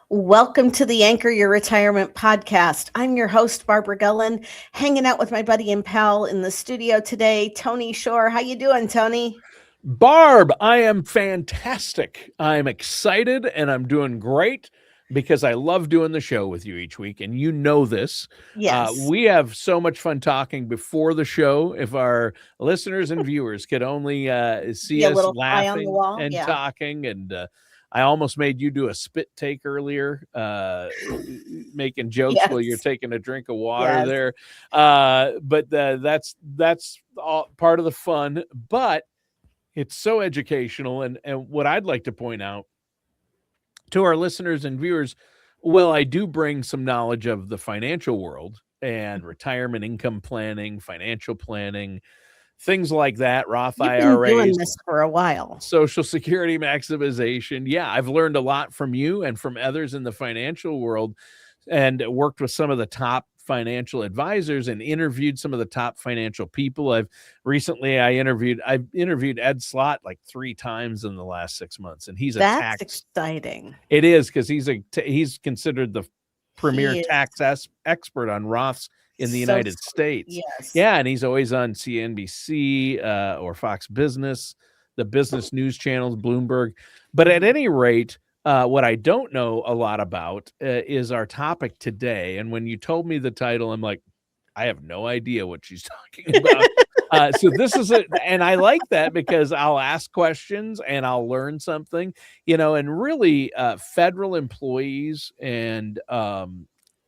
Welcome to the Anchor Your Retirement podcast. I'm your host, Barbara Gullen, hanging out with my buddy and pal in the studio today, Tony Shore. How you doing, Tony? Barb, I am fantastic. I'm excited and I'm doing great because I love doing the show with you each week. And you know this. Yes. We have so much fun talking before the show. If our listeners and viewers could only Be see a us little fly on the laughing wall. and Yeah. talking. And I almost made you do a spit take earlier, making jokes while you're Yes. taking a drink of water Yes. there. But that's all part of the fun. But it's so educational. And what I'd like to point out to our listeners and viewers, well, I do bring some knowledge of the financial world and retirement income planning, financial planning, things like that, Roth You've been doing IRAs, this for a while. Social Security maximization. Yeah, I've learned a lot from you and from others in the financial world and worked with some of the top financial advisors and interviewed some of the top financial people. I've interviewed Ed Slott like 3 times in the last 6 months, and he's a That's tax. exciting. It is because he's considered the premier He is tax expert on Roths in the so United sweet. States. Yes. Yeah, and he's always on CNBC or Fox Business, the business news channels, Bloomberg. But at any rate, what I don't know a lot about is our topic today. And when you told me the title, I'm like, I have no idea what she's talking about. So this is it. And I like that because I'll ask questions and I'll learn something, and really federal employees and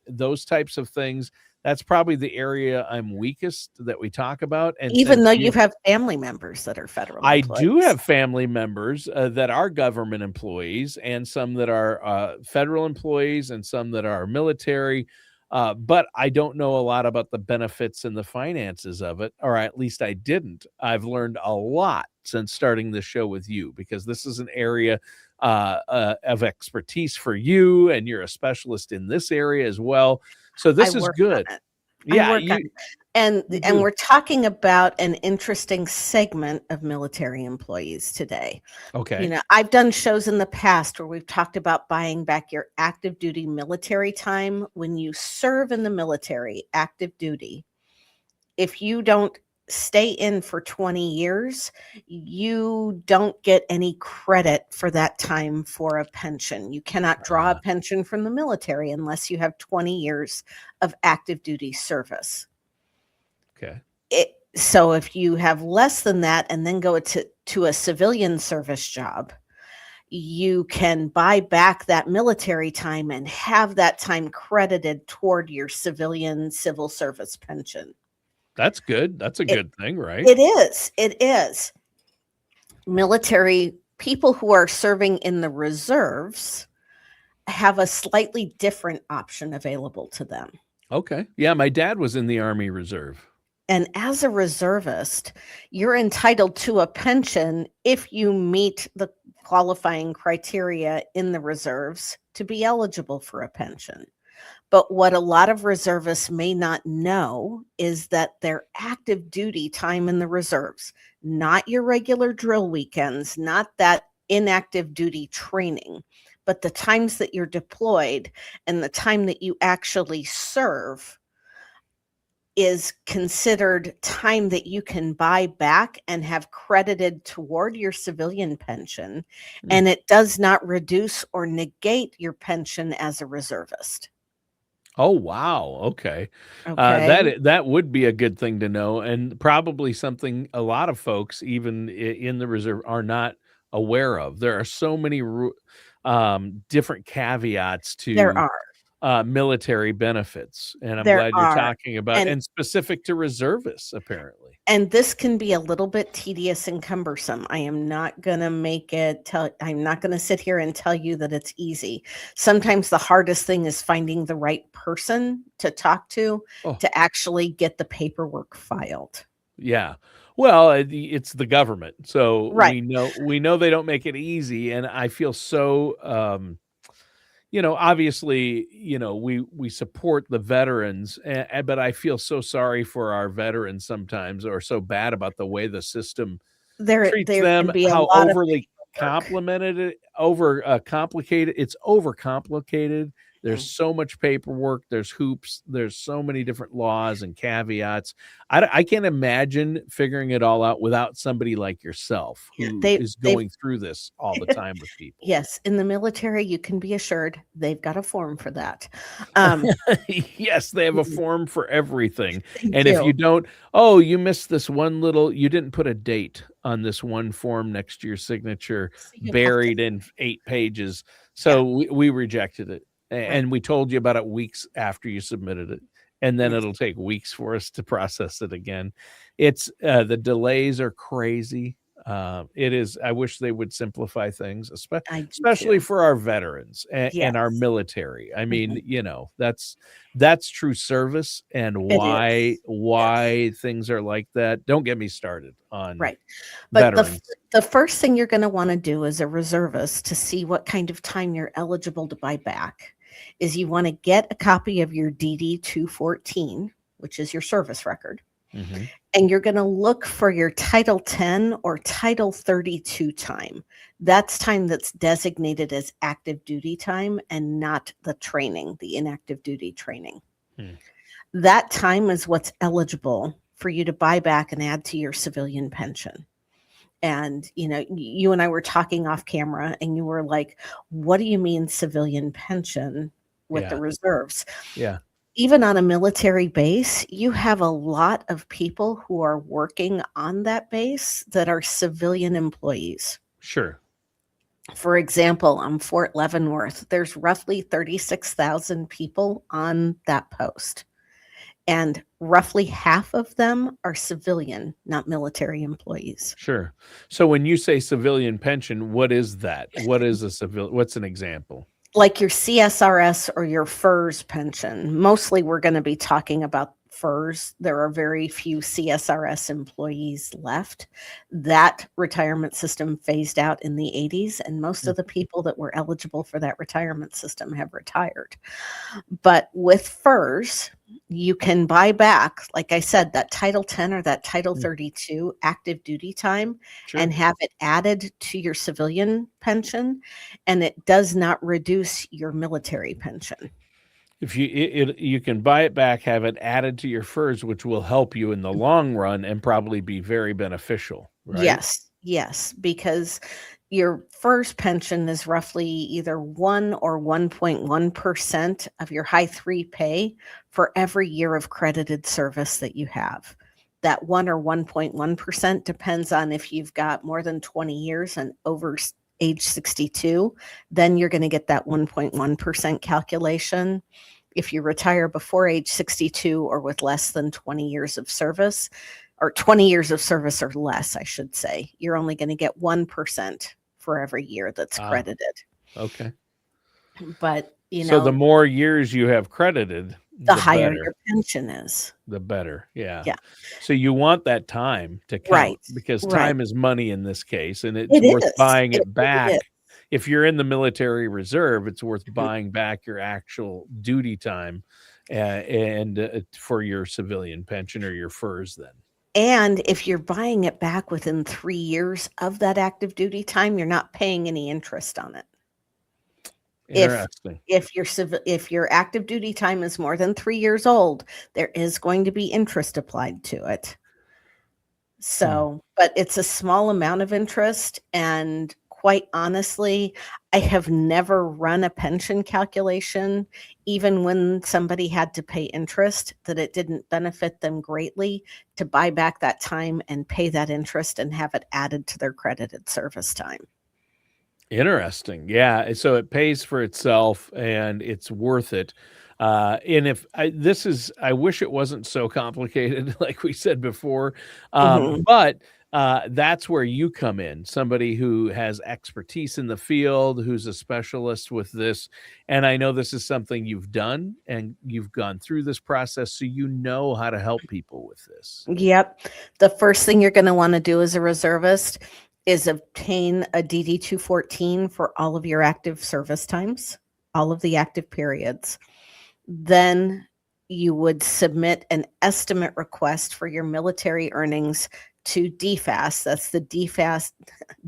those types of things. That's probably the area I'm weakest that we talk about. And Even though you you have family members that are federal I do employees. have family members that are government employees and some that are federal employees and some that are military. But I don't know a lot about the benefits and the finances of it, or at least I didn't. I've learned a lot since starting the show with you because this is an area of expertise for you, and you're a specialist in this area as well. So this is good. I Yeah, work on it. And you and do. we're talking about an interesting segment of military employees today. Okay. I've done shows in the past where we've talked about buying back your active duty military time. When you serve in the military, active duty, if you don't stay in for 20 years, you don't get any credit for that time for a pension. You cannot draw a pension from the military unless you have 20 years of active duty service. Okay. So if you have less than that and then go to a civilian service job, you can buy back that military time and have that time credited toward your civil service pension. That's good. That's a good thing, right? It is. It is. Military people who are serving in the reserves have a slightly different option available to them. Okay. Yeah, my dad was in the Army Reserve. And as a reservist, you're entitled to a pension if you meet the qualifying criteria in the reserves to be eligible for a pension. But what a lot of reservists may not know is that their active duty time in the reserves, not your regular drill weekends, not that inactive duty training, but the times that you're deployed and the time that you actually serve is considered time that you can buy back and have credited toward your civilian pension. And it does not reduce or negate your pension as a reservist. Oh, wow. Okay. Okay. That would be a good thing to know, and probably something a lot of folks, even in the reserve, are not aware of. There are so many different caveats There to are. military benefits, and I'm There glad you're are. talking about, and specific to reservists, apparently. And this can be a little bit tedious and cumbersome. I am not going to I'm not going to sit here and tell you that it's easy. Sometimes the hardest thing is finding the right person to talk to actually get the paperwork filed. Yeah. Well, it's the government. So Right. we know they don't make it easy, and I feel so obviously, we support the veterans, but I feel so sorry for our veterans sometimes, or so bad about the way the system treats them, Can be a how lot of overly work. complimented it over complicated. It's overcomplicated. There's Mm. so much paperwork. There's hoops. There's so many different laws and caveats. I can't imagine figuring it all out without somebody like yourself Yeah, who is they've going through this all the time with people. yes, in the military, you can be assured they've got a form for that. Um, Yes, they have a form for everything. they And if you do. don't, oh, you missed this one little, you didn't put a date on this one form next to your signature, So you have to buried in 8 pages. yeah, So we rejected it. right. And we told you about it weeks after you submitted it. And then Yes, it'll take weeks for us to process it again. It's the delays are crazy. It is. I wish they would simplify things, I do especially too. for our veterans and our Yes. military. I mean, Mhm. that's true service and It why is. Yes. things are like that. Don't get me started on Right. But veterans. the first thing you're gonna wanna do as a reservist to see what kind of time you're eligible to buy back is you wanna get a copy of your DD 214, which is your service record, Mhm. and you're gonna look for your Title 10 or Title 32 time. That's time that's designated as active duty time and not the training, the inactive duty training. Hmm. That time is what's eligible for you to buy back and add to your civilian pension. And, you and I were talking off camera, and you were like, "What do you mean civilian pension with the Yeah. reserves?" Yeah. Even on a military base, you have a lot of people who are working on that base that are civilian employees. Sure. For example, on Fort Leavenworth, there's roughly 36,000 people on that post, and roughly half of them are civilian, not military employees. Sure. So when you say civilian pension, what is that? What is a civil what's an example? Like your CSRS or your FERS pension. Mostly we're going to be talking about FERS. There are very few CSRS employees left. That retirement system phased out in the 80s, and most Mm. of the people that were eligible for that retirement system have retired. But with FERS, you can buy back, like I said, that Title 10 or that Title Mm. 32 active duty time and Sure. have it added to your civilian pension, and it does not reduce your military pension. If you can buy it back, have it added to your FERS, which will help you in the long run and probably be very beneficial, right? Yes, yes, because your first pension is roughly either 1 or 1.1% of your high 3 pay for every year of credited service that you have. That 1 or 1.1% depends on if you've got more than 20 years and over age 62, then you're gonna get that 1.1% calculation. If you retire before age 62 or with less than 20 years of service, or 20 years of service or less, I should say, you're only going to get 1% for every year that's Ah, credited. okay. But, So the more years you have credited, the the higher better. your pension is. The better, yeah. Yeah. So you want that time to Right. count because Right. time is money in this case, and it's It worth is. buying It it really is. back. If you're in the military reserve, it's worth Mhm. buying back your actual duty time, and for your civilian pension or your FERS then. And if you're buying it back within 3 years of that active duty time, you're not paying any interest on it. If Interesting. if your active duty time is more than 3 years old, there is going to be interest applied to it. Hmm. So, but it's a small amount of interest, and quite honestly, I have never run a pension calculation, even when somebody had to pay interest, that it didn't benefit them greatly to buy back that time and pay that interest and have it added to their credited service time. Interesting. Yeah. So it pays for itself and it's worth it. And if I, this is, I wish it wasn't so complicated, like we said before. Mhm. But that's where you come in, somebody who has expertise in the field, who's a specialist with this. And I know this is something you've done and you've gone through this process, so you know how to help people with this. Yep. The first thing you're gonna wanna do as a reservist is obtain a DD 214 for all of your active service times, all of the active periods. Then you would submit an estimate request for your military earnings to DFAS. That's the DFAS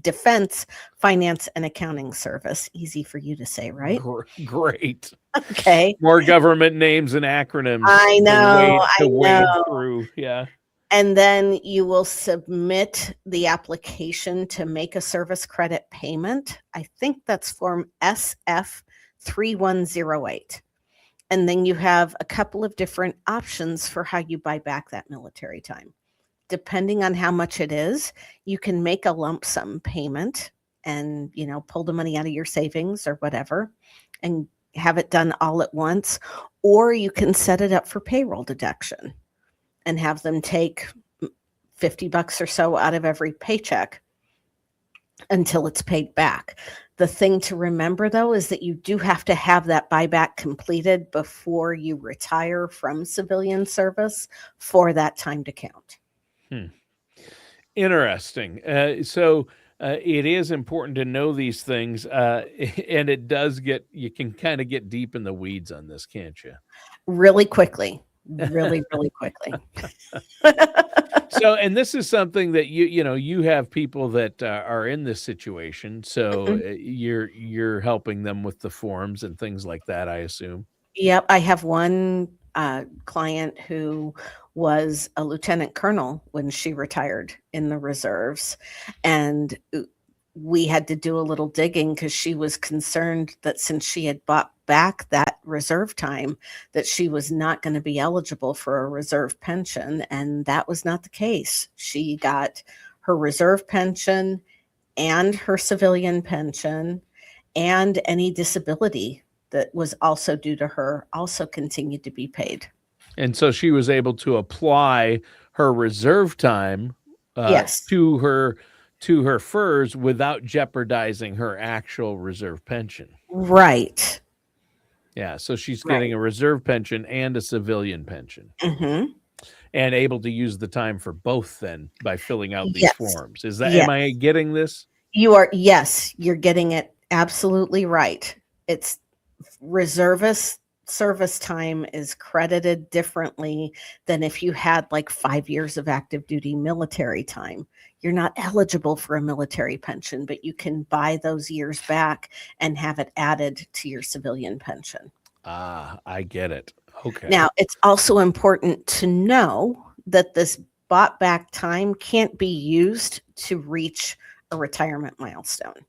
Defense Finance and Accounting Service. Easy for you to say, right? Great. Okay. More government names and acronyms I know. to wade through. Yeah. And then you will submit the application to make a service credit payment. I think that's form SF 3108. And then you have a couple of different options for how you buy back that military time. Depending on how much it is, you can make a lump sum payment and, pull the money out of your savings or whatever and have it done all at once. Or you can set it up for payroll deduction and have them take $50 or so out of every paycheck until it's paid back. The thing to remember, though, is that you do have to have that buyback completed before you retire from civilian service for that time to count. Interesting. So it is important to know these things, and you can kind of get deep in the weeds on this, can't you? Really quickly. Really, really quickly. So, and this is something that you have people that are in this situation. So you're helping them with the forms and things like that, I assume. Yep. I have one client who was a lieutenant colonel when she retired in the reserves. And we had to do a little digging because she was concerned that since she had bought back that reserve time, that she was not going to be eligible for a reserve pension. And that was not the case. She got her reserve pension and her civilian pension, and any disability that was also due to her also continued to be paid. And so she was able to apply her reserve time Yes. to her FERS without jeopardizing her actual reserve pension. Right. Yeah, so she's getting a reserve pension and a civilian pension. Mm-hmm. And able to use the time for both then by filling out these forms. Am I getting this? You are. Yes, you're getting it absolutely right. It's reservist service time is credited differently than if you had like 5 years of active duty military time. You're not eligible for a military pension, but you can buy those years back and have it added to your civilian pension. Ah, I get it. Okay. Now, it's also important to know that this bought back time can't be used to reach a retirement milestone.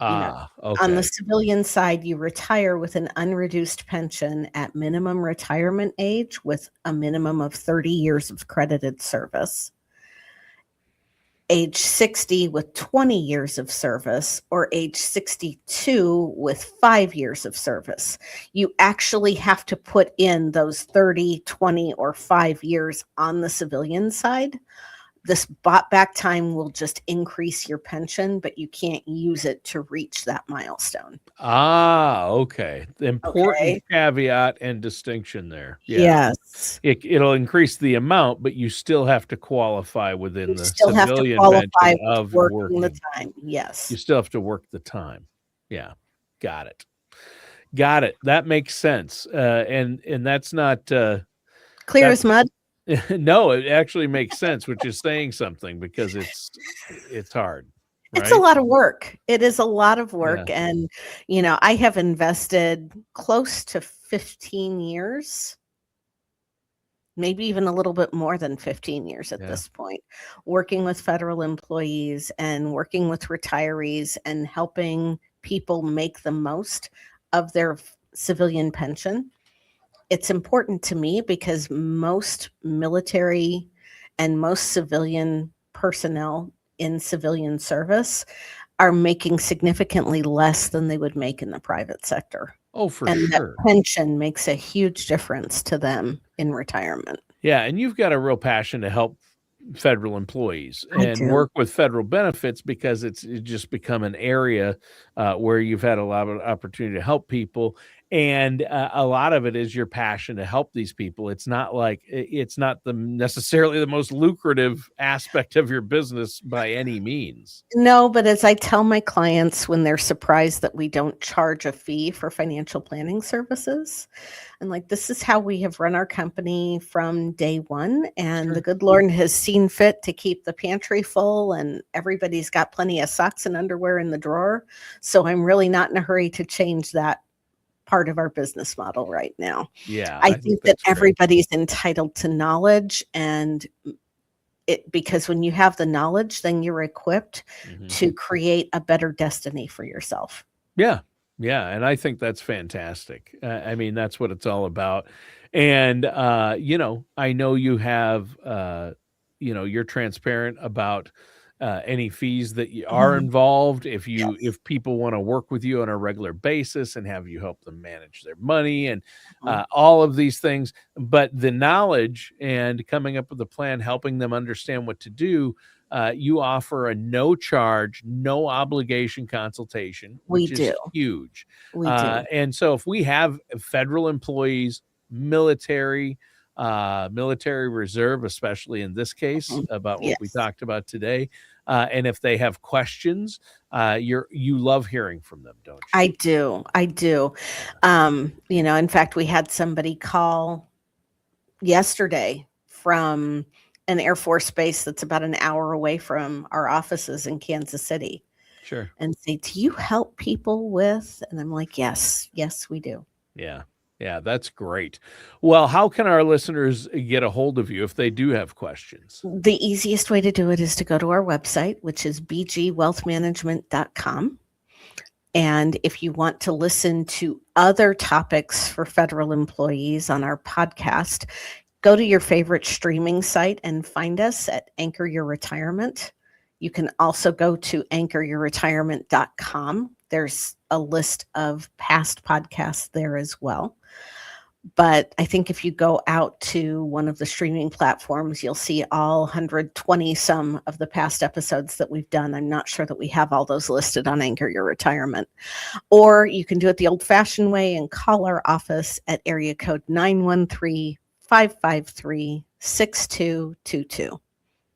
Okay. On the civilian side, you retire with an unreduced pension at minimum retirement age with a minimum of 30 years of credited service. Age 60 with 20 years of service, or age 62 with 5 years of service. You actually have to put in those 30, 20, or 5 years on the civilian side. This bought back time will just increase your pension, but you can't use it to reach that milestone. Ah, okay. Important caveat and distinction there. Yeah. Yes. It'll increase the amount, but you still have to qualify within the Still have to civilian qualify pension with of working the time. Yes. You still have to work the time. Yeah. Got it. Got it. That makes sense. And that's not clear as mud. No, it actually makes sense, which is saying something because it's hard. Right? It's a lot of work. It is a lot of work. Yeah. And, I have invested close to 15 years, maybe even a little bit more than 15 years at this point, working with federal employees and working with retirees and helping people make the most of their civilian pension. It's important to me because most military and most civilian personnel in civilian service are making significantly less than they would make in the private sector. Oh, for and sure. That pension makes a huge difference to them in retirement. Yeah, and you've got a real passion to help federal employees and work with federal benefits because it's just become an area where you've had a lot of opportunity to help people. And a lot of it is your passion to help these people. It's not like it's not necessarily the most lucrative aspect of your business by any means. No, but as I tell my clients when they're surprised that we don't charge a fee for financial planning services, I'm like, this is how we have run our company from day one. And the Sure. good Lord has seen fit to keep the pantry full, and everybody's got plenty of socks and underwear in the drawer. So I'm really not in a hurry to change that part of our business model right now. Yeah, I I think think that that's great. everybody's entitled to knowledge, and because when you have the knowledge, then you're equipped Mhm. to create a better destiny for yourself. Yeah. Yeah, and I think that's fantastic. I mean, that's what it's all about. And I know you have you're transparent about any fees that are Mhm. involved Yes. if people want to work with you on a regular basis and have you help them manage their money and Mhm. all of these things. But the knowledge and coming up with a plan, helping them understand what to do, you offer a no charge, no obligation consultation, We which is do. huge. We do. And so if we have federal employees, military reserve, especially in this case Mhm. about what we Yes. talked about today, and if they have questions, you love hearing from them, don't you? I do. I do. In fact, we had somebody call yesterday from an Air Force base that's about an hour away from our offices in Kansas City Sure. and say, "Do you help people with?" And I'm like, "Yes, yes, we do." Yeah. Yeah, that's great. Well, how can our listeners get a hold of you if they do have questions? The easiest way to do it is to go to our website, which is bgwealthmanagement.com. And if you want to listen to other topics for federal employees on our podcast, go to your favorite streaming site and find us at Anchor Your Retirement. You can also go to anchoryourretirement.com. There's a list of past podcasts there as well. But I think if you go out to one of the streaming platforms, you'll see all 120 some of the past episodes that we've done. I'm not sure that we have all those listed on Anchor Your Retirement. Or you can do it the old fashioned way and call our office at area code 913-553-6222.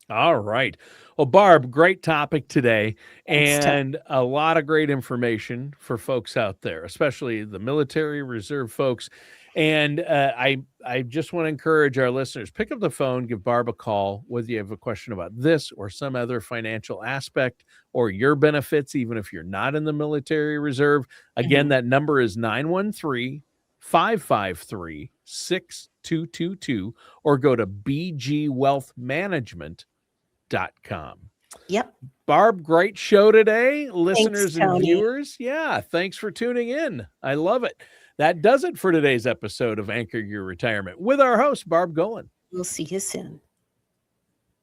All right. Well, Barb, great topic today Thanks, Tim. and a lot of great information for folks out there, especially the military reserve folks. And I just want to encourage our listeners, pick up the phone, give Barb a call, whether you have a question about this or some other financial aspect or your benefits, even if you're not in the military reserve. Again, Mhm. that number is 913-553-6222, or go to bgwealthmanagement.com. Yep. Barb, great show today. Thanks, Listeners and Tony. viewers, yeah, thanks for tuning in. I love it. That does it for today's episode of Anchor Your Retirement with our host, Barb Golan. We'll see you soon.